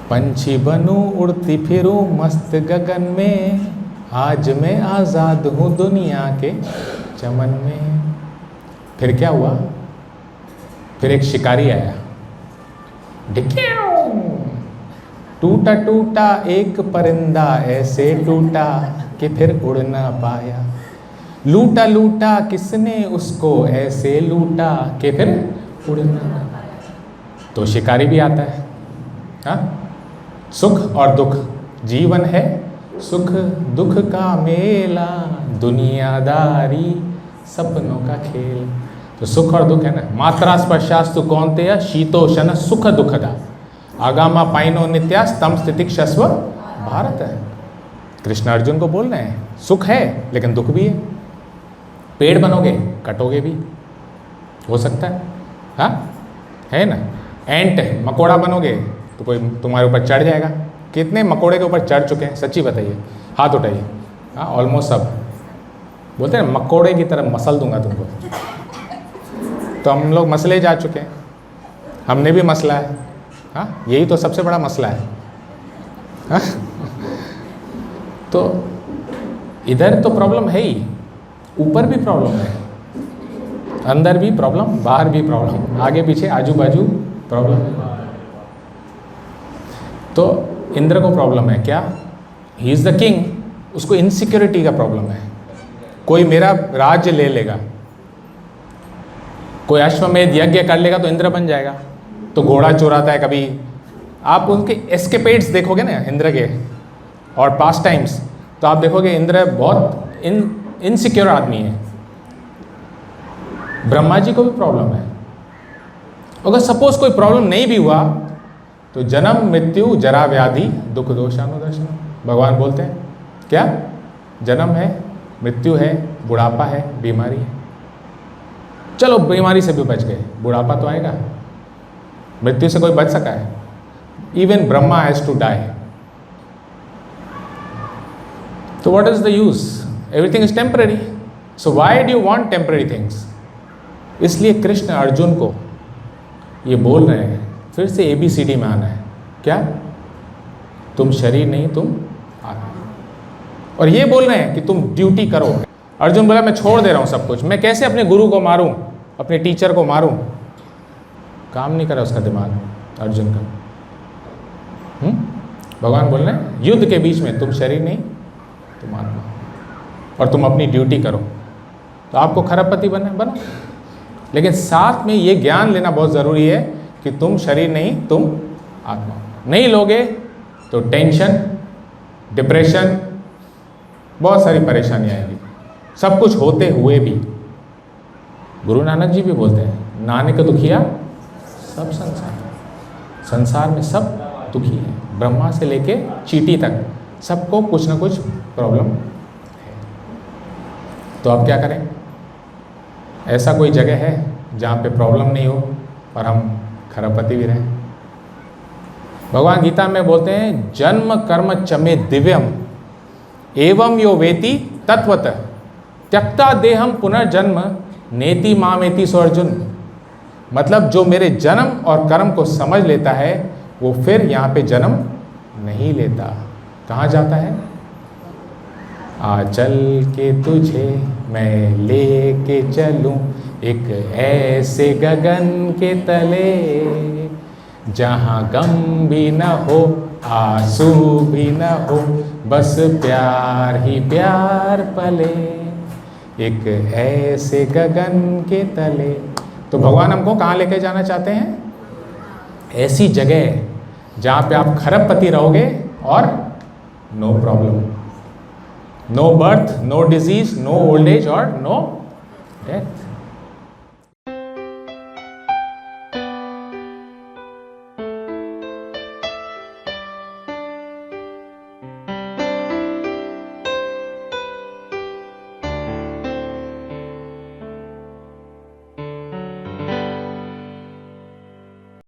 पंछी बनूं उड़ती फिरूं मस्त गगन में, आज मैं आज़ाद हूँ दुनिया के चमन में। फिर क्या हुआ? फिर एक शिकारी आया, टूटा टूटा एक परिंदा ऐसे टूटा कि फिर उड़ ना पाया, लूटा लूटा किसने उसको ऐसे लूटा कि फिर उड़ ना पाया। तो शिकारी भी आता है। हाँ, सुख और दुख, जीवन है सुख दुख का मेला, दुनियादारी सपनों का खेल। तो सुख और दुख है ना। मात्रा स्पर्शास्तु कौन्तेय शीतोषण सुख दुखदा, आगामा पाइनो नित्यास तम स्थितिक्षस्व भारत है। कृष्ण अर्जुन को बोल रहे हैं सुख है लेकिन दुख भी है। पेड़ बनोगे कटोगे भी, हो सकता है। हाँ है ना। एंट मकोड़ा बनोगे तो कोई तुम्हारे ऊपर चढ़ जाएगा। कितने मकोड़े के ऊपर चढ़ चुके हैं सच्ची बताइए, हाथ उठाइए। हाँ ऑलमोस्ट सब बोलते हैं मकोड़े की तरह मसल दूंगा तुमको। तो हम लोग मसले जा चुके हैं, हमने भी मसला है। हाँ यही तो सबसे बड़ा मसला है। हाँ? तो इधर तो प्रॉब्लम है ही, ऊपर भी प्रॉब्लम है, अंदर भी प्रॉब्लम, बाहर भी प्रॉब्लम, आगे पीछे आजू बाजू प्रॉब्लम है। तो इंद्र को प्रॉब्लम है क्या? ही इज़ द किंग, उसको इनसिक्योरिटी का प्रॉब्लम है। कोई मेरा राज्य ले लेगा, कोई अश्वमेध यज्ञ कर लेगा तो इंद्र बन जाएगा। तो घोड़ा चुराता है कभी, आप उनके एस्केपेड्स देखोगे ना इंद्र के और पास्ट टाइम्स, तो आप देखोगे इंद्र बहुत इनसिक्योर आदमी है। ब्रह्मा जी को भी प्रॉब्लम है। अगर सपोज कोई प्रॉब्लम नहीं भी हुआ तो जन्म मृत्यु जरा व्याधि दुख दोषानुदर्शन, भगवान बोलते हैं क्या? जन्म है, मृत्यु है, बुढ़ापा है, बीमारी है। चलो बीमारी से भी बच गए, बुढ़ापा तो आएगा। मृत्यु से कोई बच सका है? Even Brahma has to die. तो what is the use? Everything is temporary, so why do you want temporary things? इसलिए कृष्ण अर्जुन को ये बोल रहे हैं, फिर से ABCD में आना है। क्या? तुम शरीर नहीं, तुम आत्मा। और ये बोल रहे हैं कि तुम ड्यूटी करो। अर्जुन बोला मैं छोड़ दे रहा हूँ सब कुछ, मैं कैसे अपने गुरु को मारूं, अपने टीचर को मारूं? काम नहीं करा उसका दिमाग अर्जुन का। भगवान बोल रहे हैं युद्ध के बीच में तुम शरीर नहीं, तुम आत्मा, और तुम अपनी ड्यूटी करो। तो आपको खरबपति बनो, लेकिन साथ में ये ज्ञान लेना बहुत ज़रूरी है कि तुम शरीर नहीं, तुम आत्मा। नहीं लोगे तो टेंशन, डिप्रेशन, बहुत सारी परेशानियाँ आएंगी। सब कुछ होते हुए भी गुरु नानक जी भी बोलते हैं नानक दुखिया सब संसार, संसार में सब दुखी है, ब्रह्मा से लेके चींटी तक सबको कुछ ना कुछ प्रॉब्लम है। तो अब क्या करें? ऐसा कोई जगह है जहाँ पे प्रॉब्लम नहीं हो और हम खरबपति भी रहें? भगवान गीता में बोलते हैं जन्म कर्म चमे दिव्यम एवं यो वेति तत्वतः त्यक्ता देहम पुनर्जन्म नेति मामेति सो अर्जुन। मतलब जो मेरे जन्म और कर्म को समझ लेता है वो फिर यहाँ पे जन्म नहीं लेता। कहाँ जाता है? आ चल के तुझे मैं लेके चलूं एक ऐसे गगन के तले, जहाँ गम भी न हो आंसू भी न हो, बस प्यार ही प्यार पले, एक ऐसे गगन के तले। तो भगवान हमको कहाँ लेके जाना चाहते हैं? ऐसी जगह जहाँ पे आप खरबपति रहोगे और no problem, no birth, no disease, no old age और नो डेथ।